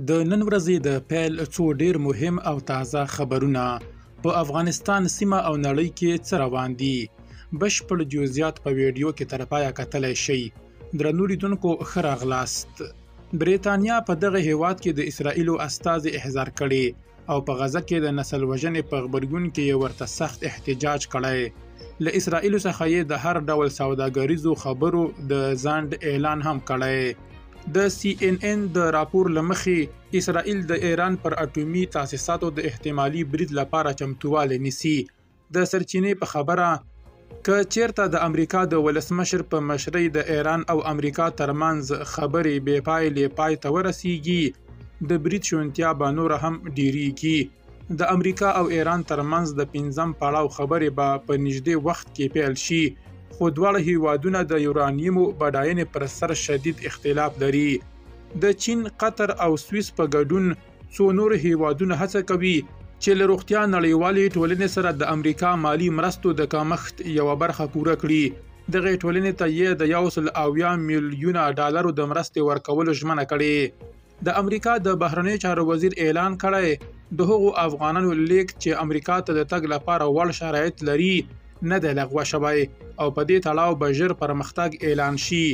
د نن ورځې د پیل څو ډیر مهم او تازه خبرونه په افغانستان سیمه او نړۍ کې څه روان دي. بشپړ جزئیات په ویډیو کې تر پایه کتلی شئ. درنو لیدونکو ښه راغلاست. بریتانیا په دغه هیواد کې د اسرائیلو استازي احضار کړي او په غزه کې د نسل وژنې په غبرګون کې یې ورته سخت احتجاج کړی. له اسرائیلو څخه یې د هر ډول سوداګریزو خبرو د ځنډ اعلان هم کړی. د CNN د راپور له مخې اسرائیل د ایران پر اټومي تاسیساتو د احتمالي برید لپاره چمتووالی نیسي. د سرچینې په خبره که چیرته د امریکا د ولسمشر په مشرۍ د ایران او امریکا ترمنځ خبرې بې پایلې پای ته ورسیږي، د برید شونتیا به نور هم ډیریږي. د امریکا او ایران ترمنځ د 5م پړاو خبرې به په نږدې وخت کې پیل شي، خو دواړه هیوادونه د یورانیمو بډاینې پر سر شدید اختلاف لري. د چین، قطر او سویس په ګډون څو نور هیوادونه هڅه کوي چې له روغتیا نړیوالې ټولنې سره د امریکا مالی مرستو د کمښت یوه برخه پوره کړي. دغې ټولنې ته یې د 170 میلیونه ډالرو د مرستې ورکولو ژمنه کړې. د امریکا د بهرنیو چارو وزیر اعلان کړی د هغو افغانانو لیږد چې امریکا ته د تګ لپاره وړ شرایط لري نه دی لغوه شوی او په دې تړاو به ژر پرمختګ اعلان شي.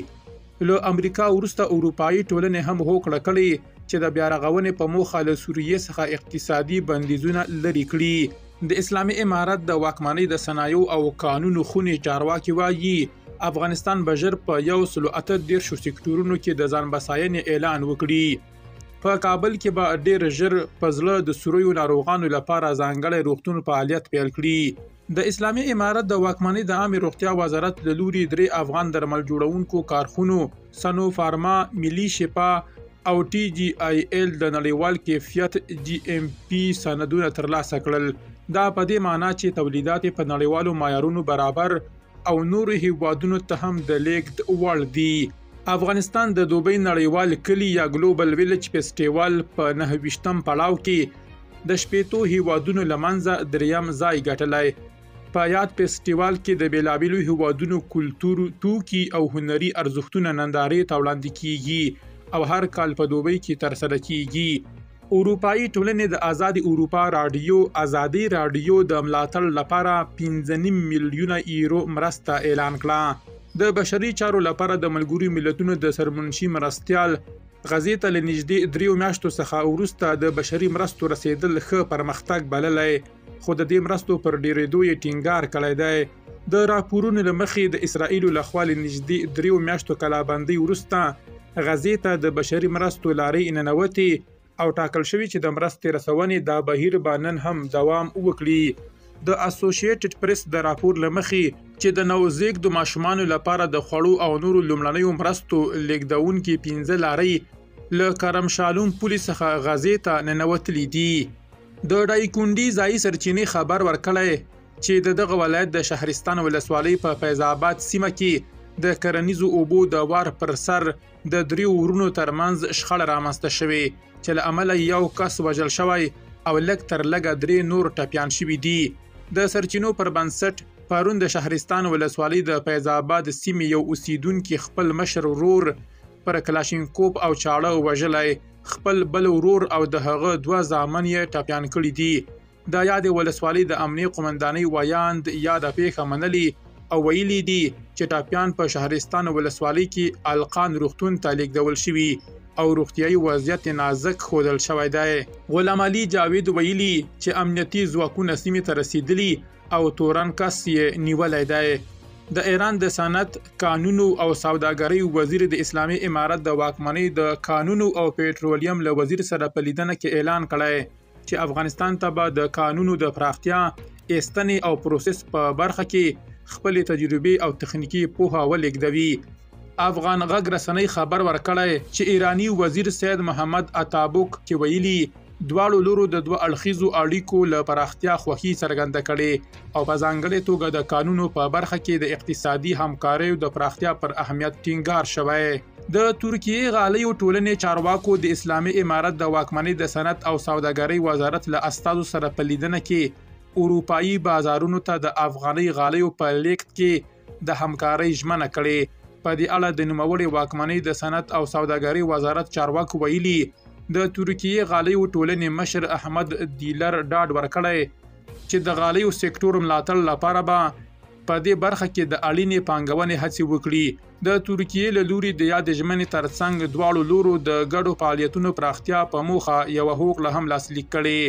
له امریکا وروسته اروپایي ټولنې هم هوکړه کړې چې د بیا رغونې په موخه له سوریې څخه اقتصادي بندیزونه لرې کړي. د اسلامي امارت د واکمنۍ د صنایعو او کانونو خونې چارواکي وایي افغانستان به ژر په 138 سکتورونو کې د ځان بساینې اعلان وکړي. په کابل کې به ډیر ژر په زړه د سوریو ناروغانو لپاره ځانګړی روغتون فعالیت پیل کړي. د اسلامي امارت د واکمنۍ د عامې روغتیا وزارت له لوري 3 افغان درمل جوړونکو کارخونو سنو فارما، ملي شفا او TGIL د نړیوال کیفیت GMP سندونه ترلاسه کړل. دا په دې معنی چې تولیدات په نړیوالو معیارونو برابر او نورو هیوادونو ته هم د لیږد وړ دي. افغانستان د دوبۍ نړیوال کلي یا ګلوبل ویلج فیسټیوال په 29م پړاو کې د 80 هیوادونو له منځه 3یم ځای ګټلی. په یاد فیسټیوال کې د بیلابیلو هیوادونو کلتور، توکي او هنري ارزښتونه نندارې ته وړاندې کیږي او هر کال په دوبۍ کې ترسره کیږي. اروپایي ټولنې د آزادې اروپا ازادي راډیو د ملاتړ لپاره 5.5 میلیونه یورو مرسته اعلان کړه. د بشري چارو لپاره د ملګرو ملتونو د سرمنشي مرستیال غزې ته له نږدې 3 میاشتو څخه وروسته د بشري مرستو رسیدل ښه پرمختګ بللی، خو د دې مرستو پر ډیرېدو یې ټینګار کړی دی. د راپورونو له مخې د اسرائیلو لخوا له نږدې 3 میاشتو کلابندۍ وروسته غزې ته د بشري مرستو لارې ننوتې او ټاکل شوي چې د مرستې رسونې دا بهیر به نن هم دوام وکړي. د اسوسییټډ پریس د راپور له مخې چې د نوزیږدو ماشومانو لپاره د خوړو او نورو لومړنیو مرستو لیږدونکي 15 لارۍ له کرم شالوم پولې څخه غزې ته ننوتلي دي. د ډایکونډي ځایي سرچینې خبر ورکړی چې دغه ولایت د شهرستان ولسوالۍ په فیض آباد سیمه کې د کرنیزو اوبو د وار پر سر د 3 ورونو ترمنځ شخړه رامنځته شوې چې له امله 1 کس وژل شوی او لږ تر لږه 3 نور ټپیان شوي دي. د سرچینو پر بنسټ پرون د شهرستان ولسوالۍ د فیض آباد سیمې یو اوسیدونکي خپل مشر ورور پر کلاشینکوف او چاړه وژلی، خپل بل ورور او د هغه 2 زامن یې ټپیان کړي دي. د یادې ولسوالۍ د امنیې قومندانۍ ویاند یاده پیښه منلي او ویلي دي چې ټپیان په شهرستان ولسوالۍ کې القان روغتون ته لیږدول شوي او روغتیایي وضعیت نازک ښودل شوی دی. غلام علي جاوید ویلي چې امنیتي ځواکونه سیمې ته رسیدلي او تورن کس یې نیولی دی. د ایران د صنعت، کانونو او سوداګرۍ وزیر د اسلامي امارت د واکمنۍ د کانونو او پېټرولیم له وزیر سره په لیدنه کې اعلان کړی چې افغانستان ته به د کانونو د پراختیا، ایستنې او پروسس په برخه کې خپلې تجربې او تخنیکي پوهه ولېږدوي. افغان غږ رسنۍ خبر ورکړی چې ایرانی وزیر سید محمد اتابک چې ویلي دواړو لورو د 2 اړخیزو اړیکو له پراختیا خوښي څرګنده کړې او په ځانګړې توګه د کانونو په برخه کې د اقتصادي همکاریو د پراختیا پر اهمیت ټینګار شوی. د ترکیې غالیو ټولنې چارواکو د اسلامي امارت د واکمنۍ د صنعت او سوداګرۍ وزارت له استازو سره په لیدنه کې اروپایي بازارونو ته د افغاني غالیو په لیږد کې د همکارۍ ژمنه کړې. په دې اړه د نوموړې واکمنۍ د صنعت او سوداګرۍ وزارت چارواکو ویلي د ترکیې غالیو ټولنې مشر احمد دیلر ډاډ ورکړی چې د غالیو سکتور ملاتړ لپاره به په دې برخه کې د اړینې پانګونې هڅې وکړي. د ترکیې له لوري د یاد ژمنې ترڅنګ دواړو لورو د ګډو فعالیتونو پراختیا په موخه یوه هوکړه هم لاسلیک کړې.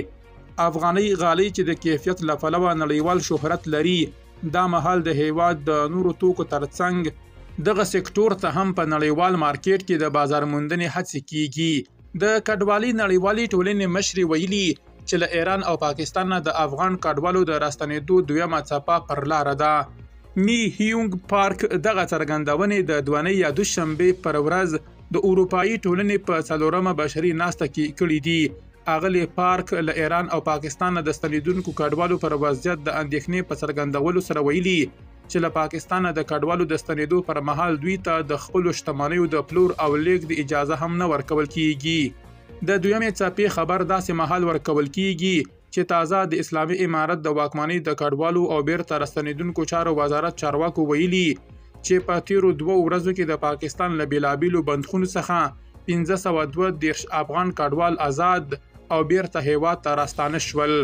افغاني غالۍ چې د کیفیت له پلوه نړیوال شهرت لري، دا مهال د هیواد د نورو توکو ترڅنګ دغه سکتور ته هم په نړیوال مارکیټ کې د بازار موندنې هڅې کیږي. د کډوالۍ نړیوالې ټولنې مشرې ویلي چې له ایران او پاکستان نه د افغان کډوالو د راستنېدو دویمه څپه پر لاره ده. می هیونګ پارک دغه څرګندونې د دوانۍ یا دوشنبې پر ورځ د اروپایي ټولنې په څلورمه بشري ناسته کې کړي دي. اغلی پارک له ایران او پاکستان نه د ستنېدونکو کډوالو پر وضعیت د اندېښنې په څرګندولو سره ویلي چې له پاکستان نه د کډوالو د ستنېدو پر مهال دوی ته د خپلو شتمنیو د پلور او لیږد اجازه هم نه ورکول کیږي. د دویمې څپې خبر داسې مهال ورکول کیږي چې تازه د اسلامي امارت د واکمنۍ د کډوالو او بیرته راستنېدونکو چارو وزارت چارواکو ویلي چې په تیرو 2 ورځو کې د پاکستان له بیلابیلو بندخونو څخه 532 افغان کډوال آزاد او بیرته هیواد ته راستانه شول.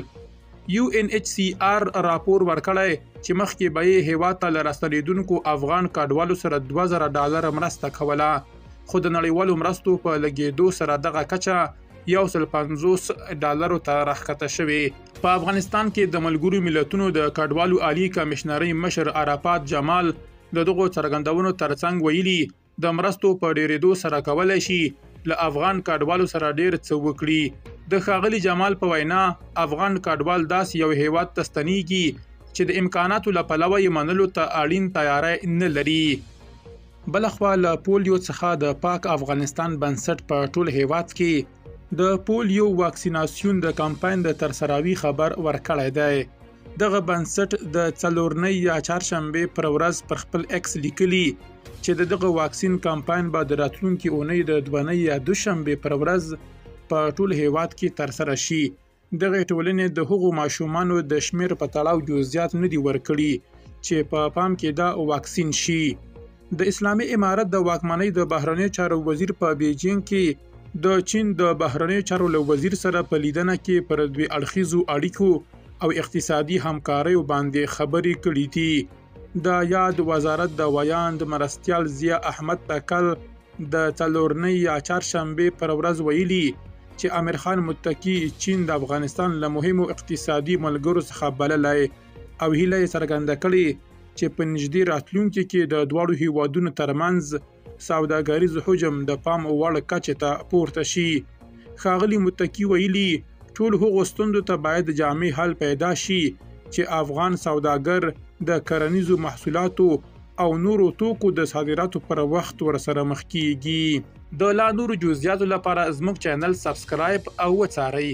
UNHCR راپور ورکړی چې مخکې به یې هیواد ته له راستنېدونکو افغان کډوالو سره $2000 مرسته کوله، خو د نړیوالو مرستو په لګېدو سره دغه کچه $150 ته راښکته شوې. په افغانستان کې د ملګرو ملتونو د کډوالو عالی کمشنرۍ مشر عرفات جمال د دغو څرګندونو ترڅنګ ویلي د مرستو په ډېرېدو سره کولی شي له افغان کډوالو سره ډېر څه وکړي. د ښاغلي جمال په وینا افغان کډوال داسې یو هیواد ته ستنېږي چې د امکاناتو له پلوه یې منلو ته اړین تیاری نه لري. بلخوا له پولیو څخه د پاک افغانستان بنسټ په ټول هیواد کې د پولیو واکسیناسیون د کمپاین د ترسراوي خبر ورکړی دی. دغه بنسټ د څلورنۍ یا چهارشنبې پر ورځ پر خپل ایکس لیکلي چې دغه واکسین کمپاین به د راتلونکي اونۍ د دوانۍ یا دوشنبې پر ورځ په ټول هیواد کې ترسره شي. دغه ټولنې د هغو ماشومانو د شمیر په تړاو جزئیات نه دي ورکړي چې په پام کې دا واکسین شي. د اسلامي امارت د واکمنۍ د بهرنیو چارو وزیر په بیجینګ کې د چین د بهرنیو چارو له وزیر سره په لیدنه کې پر دوی اړخیزو اړیکو او اقتصادي همکاریو باندې خبرې کړې دي. د یاد وزارت د ویاند مرستیال ضیا احمد تکل د څلورنۍ یا چهارشنبې پر ورځ ویلي چې امیر خان متقي چین د افغانستان له مهمو اقتصادي ملګرو څخه بللی او هیله یې څرګنده کړې چې په نږدې راتلونکي کې د دواړو هیوادونو ترمنځ سوداګریز حجم د پام وړ کچې ته پورته شي. ښاغلي متقي ویلي ټول هغو ستونزو ته باید جامع حل پیدا شي چې افغان سوداګر د کرنیزو محصولاتو او نورو توکو د صادراتو پر وخت ورسره مخ کیږي. د لا نورو جزئیاتو لپاره زموږ چینل سبسکرایب او وڅارئ.